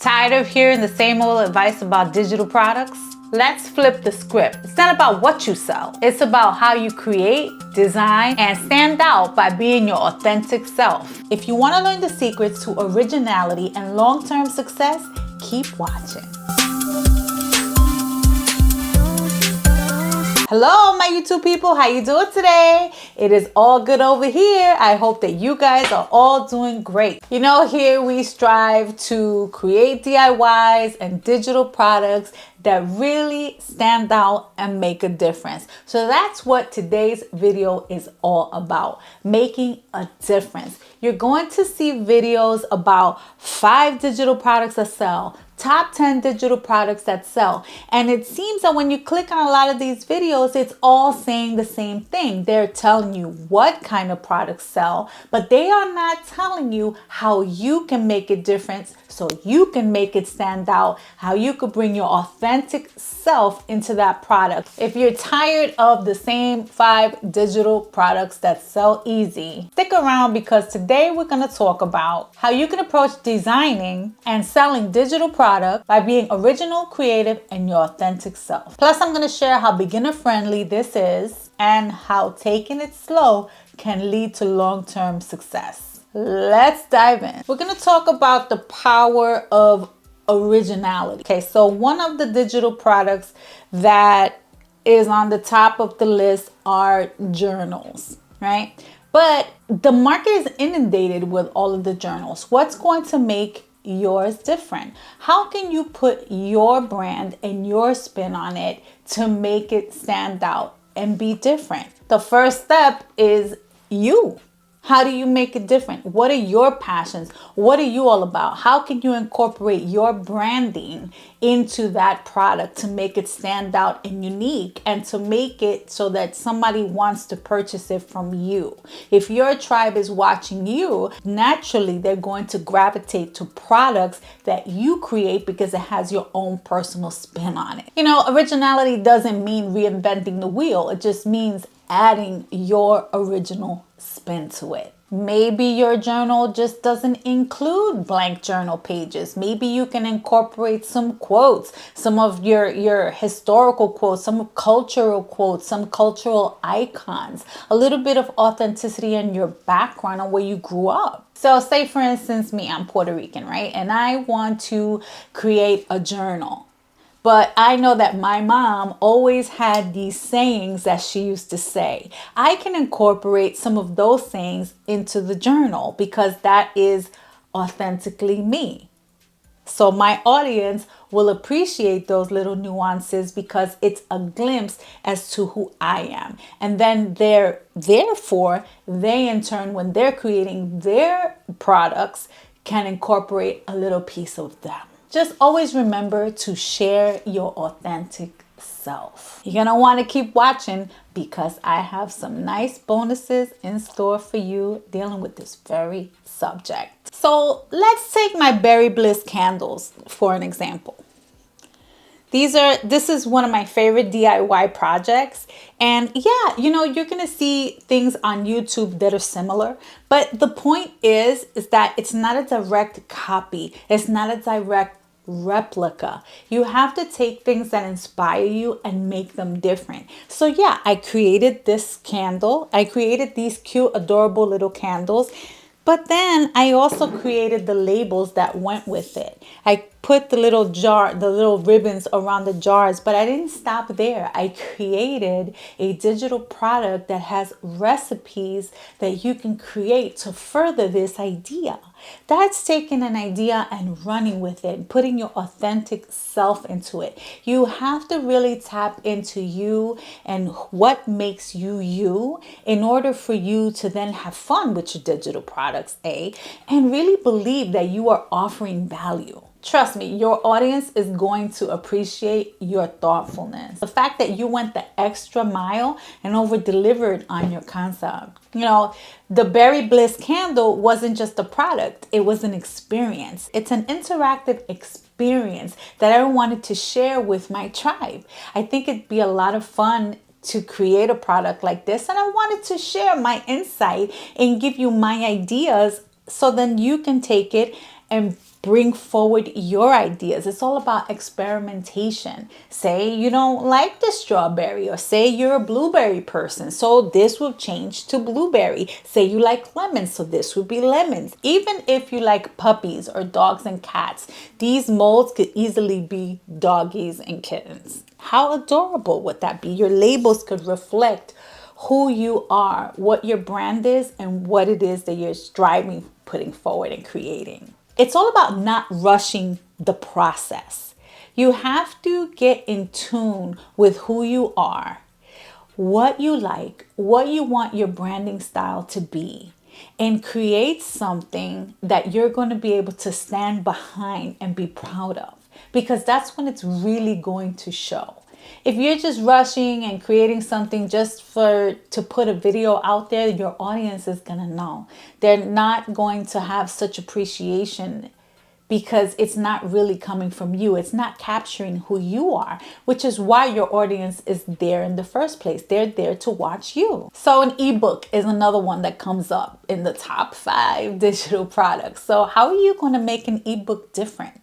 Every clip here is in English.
Tired of hearing the same old advice about digital products? Let's flip the script. It's not about what you sell. It's about how you create, design, and stand out by being your authentic self. If you want to learn the secrets to originality and long-term success, keep watching. Hello, my YouTube people. How you doing today? It is all good over here. I hope that you guys are all doing great. You know, here we strive to create DIYs and digital products that really stand out and make a difference. So that's what today's video is all about, making a difference. You're going to see videos about 5 digital products that sell, top 10 digital products that sell. And it seems that when you click on a lot of these videos, it's all saying the same thing. They're telling you what kind of products sell, but they are not telling you how you can make a difference so you can make it stand out, how you could bring your authentic self into that product. If you're tired of the same 5 digital products that sell easy, stick around because today we're going to talk about how you can approach designing and selling digital products by being original, creative, and your authentic self. Plus, I'm going to share how beginner friendly this is and how taking it slow can lead to long-term success. Let's dive in. We're going to talk about the power of originality. Okay, so one of the digital products that is on the top of the list are journals, right? But the market is inundated with all of the journals. What's going to make yours different? How can you put your brand and your spin on it to make it stand out and be different? The first step is you. How do you make it different? What are your passions? What are you all about? How can you incorporate your branding into that product to make it stand out and unique and to make it so that somebody wants to purchase it from you? If your tribe is watching you, naturally they're going to gravitate to products that you create because it has your own personal spin on it. You know, originality doesn't mean reinventing the wheel. It just means adding your original spin to it. Maybe your journal just doesn't include blank journal pages. Maybe you can incorporate some quotes, some of your historical quotes, some cultural quotes, some cultural icons, a little bit of authenticity in your background and where you grew up. So say for instance me, I'm Puerto Rican, right? And I want to create a journal. But I know that my mom always had these sayings that she used to say. I can incorporate some of those sayings into the journal because that is authentically me. So my audience will appreciate those little nuances because it's a glimpse as to who I am. And then therefore, they in turn, when they're creating their products, can incorporate a little piece of them. Just always remember to share your authentic self. You're going to want to keep watching because I have some nice bonuses in store for you dealing with this very subject. So let's take my Berry Bliss candles for an example. This is one of my favorite DIY projects. And yeah, you know, you're going to see things on YouTube that are similar. But the point is that it's not a direct copy. It's not a direct replica. You have to take things that inspire you and make them different. So yeah, I created this candle. I created these cute, adorable little candles. But then I also created the labels that went with it. I put the little ribbons around the jars, but I didn't stop there. I created a digital product that has recipes that you can create to further this idea. That's taking an idea and running with it, putting your authentic self into it. You have to really tap into you and what makes you you in order for you to then have fun with your digital products, and really believe that you are offering value. Trust me, your audience is going to appreciate your thoughtfulness. The fact that you went the extra mile and over-delivered on your concept. You know, the Berry Bliss candle wasn't just a product, it was an experience. It's an interactive experience that I wanted to share with my tribe. I think it'd be a lot of fun to create a product like this, and I wanted to share my insight and give you my ideas so then you can take it and Bring forward your ideas. It's all about experimentation. Say you don't like the strawberry, or say you're a blueberry person, so this will change to blueberry. Say you like lemons, so this would be lemons. Even if you like puppies or dogs and cats, these molds could easily be doggies and kittens. How adorable would that be? Your labels could reflect who you are, what your brand is, and what it is that you're striving, putting forward and creating. It's all about not rushing the process. You have to get in tune with who you are, what you like, what you want your branding style to be, and create something that you're going to be able to stand behind and be proud of, because that's when it's really going to show. If you're just rushing and creating something just to put a video out there, your audience is going to know. They're not going to have such appreciation because it's not really coming from you. It's not capturing who you are, which is why your audience is there in the first place. They're there to watch you. So an ebook is another one that comes up in the top 5 digital products. So how are you going to make an ebook different?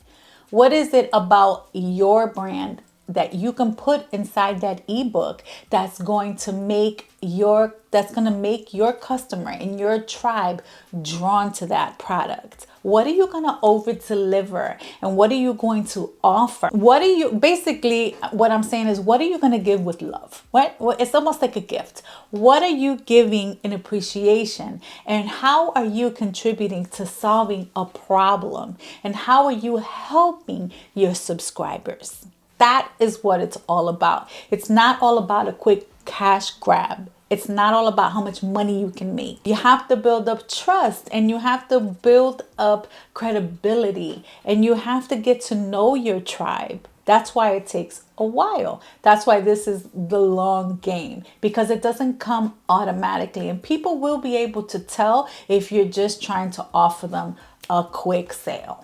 What is it about your brand that you can put inside that ebook that's going to make your customer and your tribe drawn to that product? What are you going to over deliver, and what are you going to offer? What I'm saying is, what are you going to give with love? It's almost like a gift. What are you giving in appreciation, and how are you contributing to solving a problem, and how are you helping your subscribers? That is what it's all about. It's not all about a quick cash grab. It's not all about how much money you can make. You have to build up trust, and you have to build up credibility, and you have to get to know your tribe. That's why it takes a while. That's why this is the long game, because it doesn't come automatically, and people will be able to tell if you're just trying to offer them a quick sale.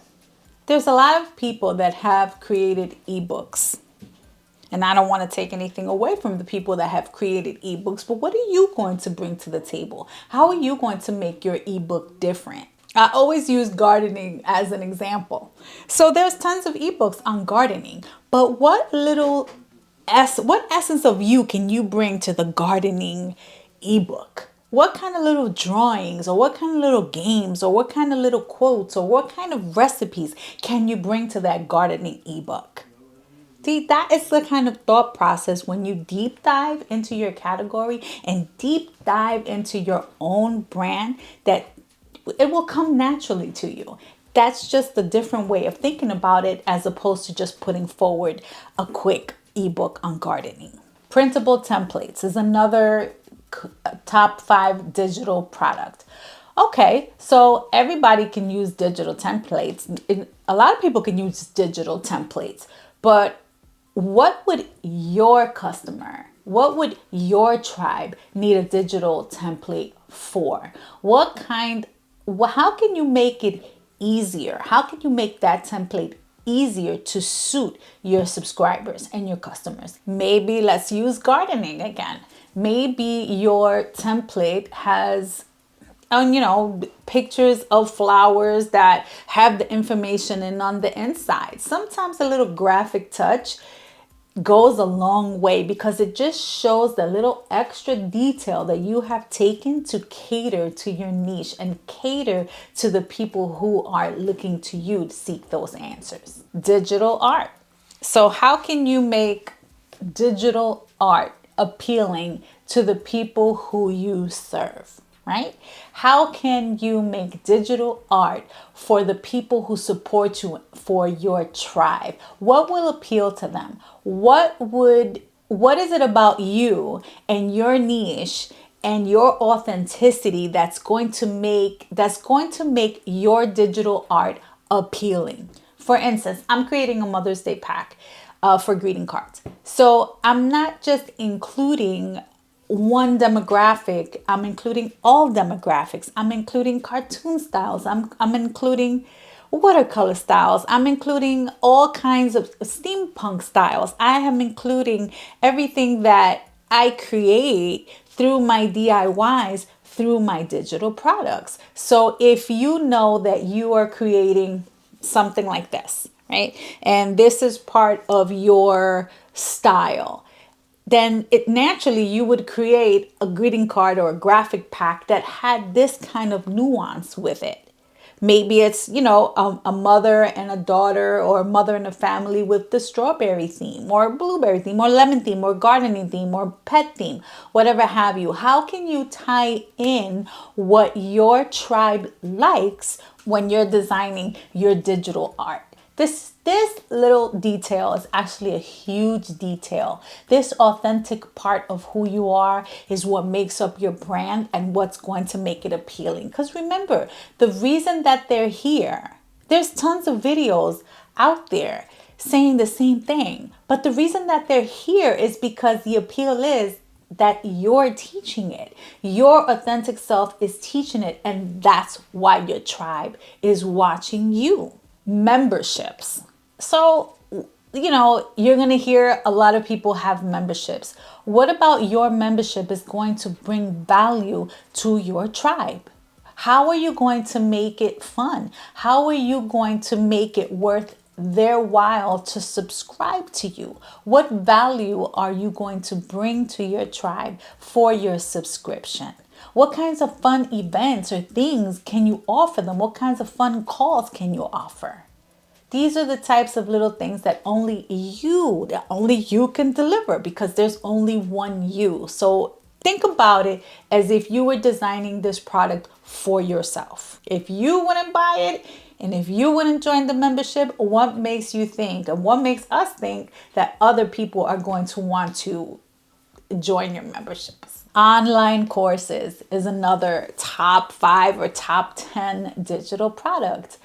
There's a lot of people that have created ebooks, and I don't want to take anything away from the people that have created ebooks, but what are you going to bring to the table? How are you going to make your ebook different? I always use gardening as an example. So there's tons of ebooks on gardening, but what essence of you can you bring to the gardening ebook? What kind of little drawings, or what kind of little games, or what kind of little quotes, or what kind of recipes can you bring to that gardening ebook? See, that is the kind of thought process when you deep dive into your category and deep dive into your own brand, that it will come naturally to you. That's just a different way of thinking about it, as opposed to just putting forward a quick ebook on gardening. Printable templates is another top 5 digital product. Okay, so everybody can use digital templates. A lot of people can use digital templates, but what would your customer, what would your tribe need a digital template for? How can you make it easier? How can you make that template easier to suit your subscribers and your customers? Maybe let's use gardening again. Maybe your template has pictures of flowers that have the information in on the inside. Sometimes a little graphic touch goes a long way, because it just shows the little extra detail that you have taken to cater to your niche and cater to the people who are looking to you to seek those answers. Digital art. So how can you make digital art appealing to the people who you serve, right? How can you make digital art for the people who support you, for your tribe? What will appeal to them? What is it about you and your niche and your authenticity that's going to make your digital art appealing? For instance, I'm creating a Mother's Day pack for greeting cards. So I'm not just including one demographic, I'm including all demographics. I'm including cartoon styles. I'm including watercolor styles. I'm including all kinds of steampunk styles. I am including everything that I create through my DIYs, through my digital products. So if you know that you are creating something like this, right? And this is part of your style. Then it naturally you would create a greeting card or a graphic pack that had this kind of nuance with it. Maybe it's, a mother and a daughter, or a mother and a family with the strawberry theme or blueberry theme or lemon theme or gardening theme or pet theme, whatever have you. How can you tie in what your tribe likes when you're designing your digital art? This little detail is actually a huge detail. This authentic part of who you are is what makes up your brand and what's going to make it appealing. Because remember, the reason that they're here, there's tons of videos out there saying the same thing. But the reason that they're here is because the appeal is that you're teaching it. Your authentic self is teaching it. And that's why your tribe is watching you. Memberships. So, you're going to hear a lot of people have memberships. What about your membership is going to bring value to your tribe? How are you going to make it fun? How are you going to make it worth their while to subscribe to you? What value are you going to bring to your tribe for your subscription? What kinds of fun events or things can you offer them? What kinds of fun calls can you offer? These are the types of little things that only you can deliver, because there's only one you. So think about it as if you were designing this product for yourself. If you wouldn't buy it, and if you wouldn't join the membership, what makes you think, and what makes us think that other people are going to want to join your memberships? Online courses is another top 5 or top 10 digital product.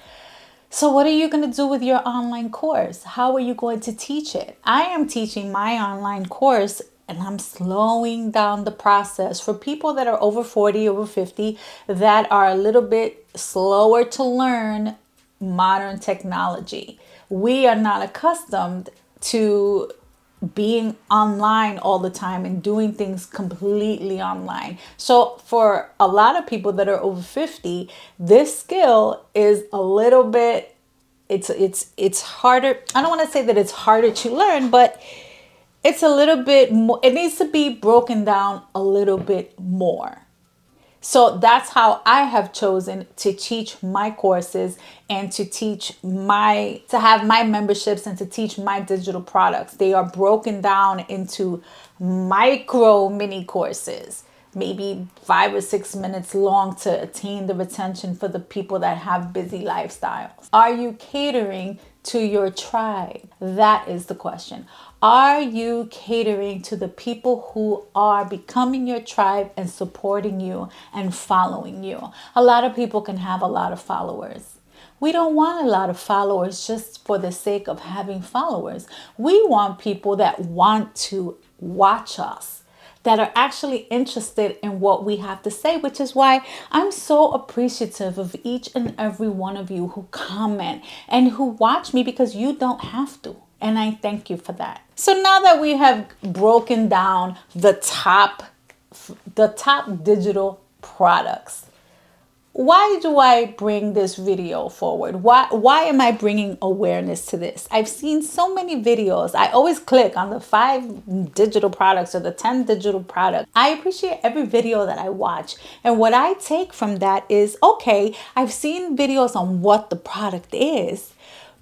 So what are you going to do with your online course? How are you going to teach it? I am teaching my online course, and I'm slowing down the process for people that are over 40, over 50, that are a little bit slower to learn modern technology. We are not accustomed to being online all the time and doing things completely online. So for a lot of people that are over 50, this skill is a little bit, it's harder. I don't want to say that it's harder to learn, but it's a little bit more, it needs to be broken down a little bit more. So that's how I have chosen to teach my courses and to have my memberships and to teach my digital products. They are broken down into micro mini courses, maybe 5 or 6 minutes long, to attain the retention for the people that have busy lifestyles. Are you catering to your tribe? That is the question. Are you catering to the people who are becoming your tribe and supporting you and following you? A lot of people can have a lot of followers. We don't want a lot of followers just for the sake of having followers. We want people that want to watch us, that are actually interested in what we have to say, which is why I'm so appreciative of each and every one of you who comment and who watch me, because you don't have to. And I thank you for that. So now that we have broken down the top digital products, why do I bring this video forward? Why am I bringing awareness to this? I've seen so many videos. I always click on the 5 digital products or the 10 digital products. I appreciate every video that I watch. And what I take from that is, okay, I've seen videos on what the product is,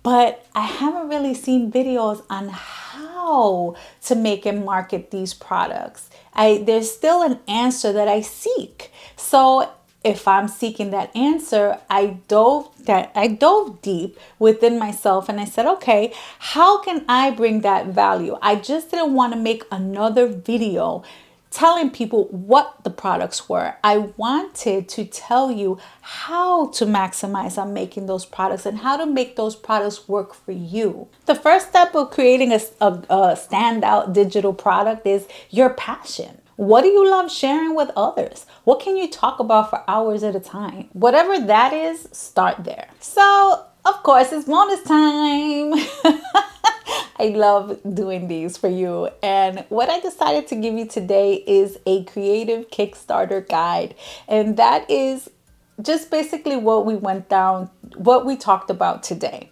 but I haven't really seen videos on how to make and market these products. There's still an answer that I seek. So if I'm seeking that answer, I dove deep within myself, and I said, okay, how can I bring that value? I just didn't want to make another video telling people what the products were. I wanted to tell you how to maximize on making those products and how to make those products work for you. The first step of creating a standout digital product is your passion. What do you love sharing with others? What can you talk about for hours at a time? Whatever that is, start there. So, of course, it's bonus time. I love doing these for you. And what I decided to give you today is a creative Kickstarter guide. And that is just basically what we went what we talked about today.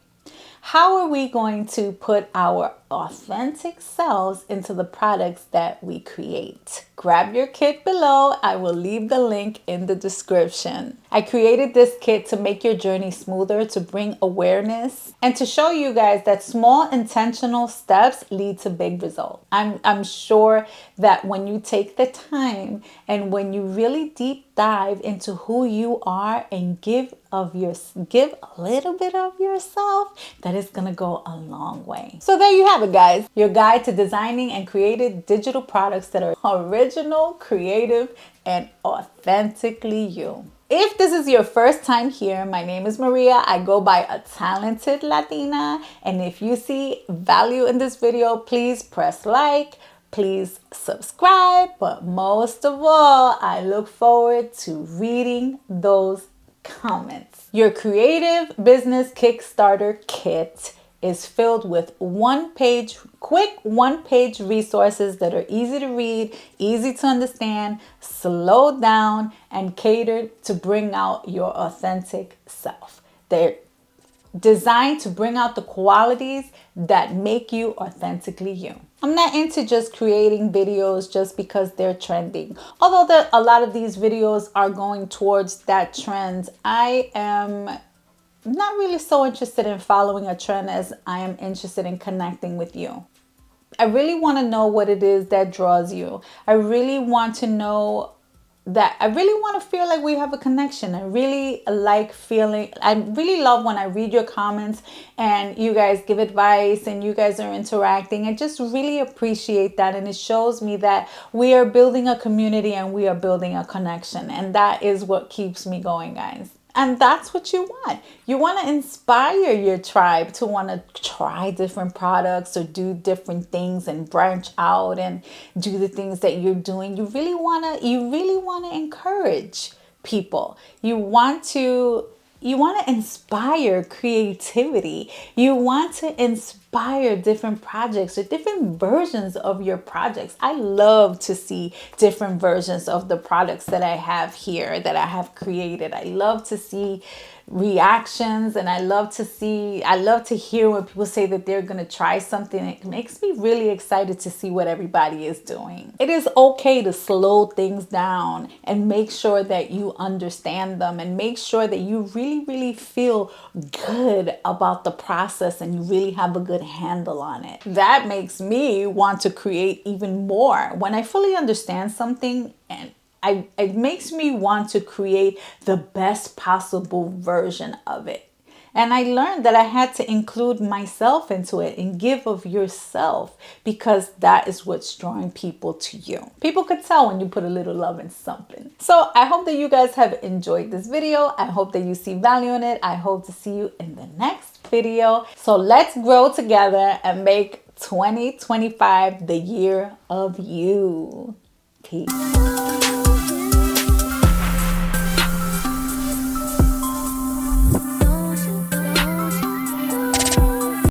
How are we going to put our authentic selves into the products that we create? Grab your kit below. I will leave the link in the description. I created this kit to make your journey smoother, to bring awareness, and to show you guys that small intentional steps lead to big results. I'm sure that when you take the time and when you really deep dive into who you are and give a little bit of yourself, that is gonna go a long way. So there you have it, guys. Your guide to designing and creating digital products that are original, creative, and authentically you. If this is your first time here, my name is Maria. I go by A Talented Latina. And if you see value in this video, please press like, please subscribe. But most of all, I look forward to reading those comments. Your creative business Kickstarter kit is filled with quick one-page resources that are easy to read, easy to understand, slow down, and catered to bring out your authentic self. They're designed to bring out the qualities that make you authentically you. I'm not into just creating videos just because they're trending. Although a lot of these videos are going towards that trend, I am not really so interested in following a trend as I am interested in connecting with you. I really want to know what it is that draws you. I really want to know that I really want to feel like we have a connection. I really love when I read your comments and you guys give advice and you guys are interacting. I just really appreciate that, and it shows me that we are building a community and we are building a connection, and that is what keeps me going, guys. And that's what you want. You want to inspire your tribe to want to try different products or do different things and branch out and do the things that you're doing. You really want to encourage people. You want to inspire creativity. You want to inspire different projects or different versions of your projects. I love to see different versions of the products that I have here, that I have created. I love to see reactions, and I love to hear when people say that they're going to try something. It makes me really excited to see what everybody is doing. It is okay to slow things down and make sure that you understand them and make sure that you really feel good about the process and you really have a good handle on it. That makes me want to create even more. When I fully understand something, and it makes me want to create the best possible version of it. And I learned that I had to include myself into it and give of yourself, because that is what's drawing people to you. People could tell when you put a little love in something. So I hope that you guys have enjoyed this video. I hope that you see value in it. I hope to see you in the next video. So let's grow together and make 2025 the year of you. Peace.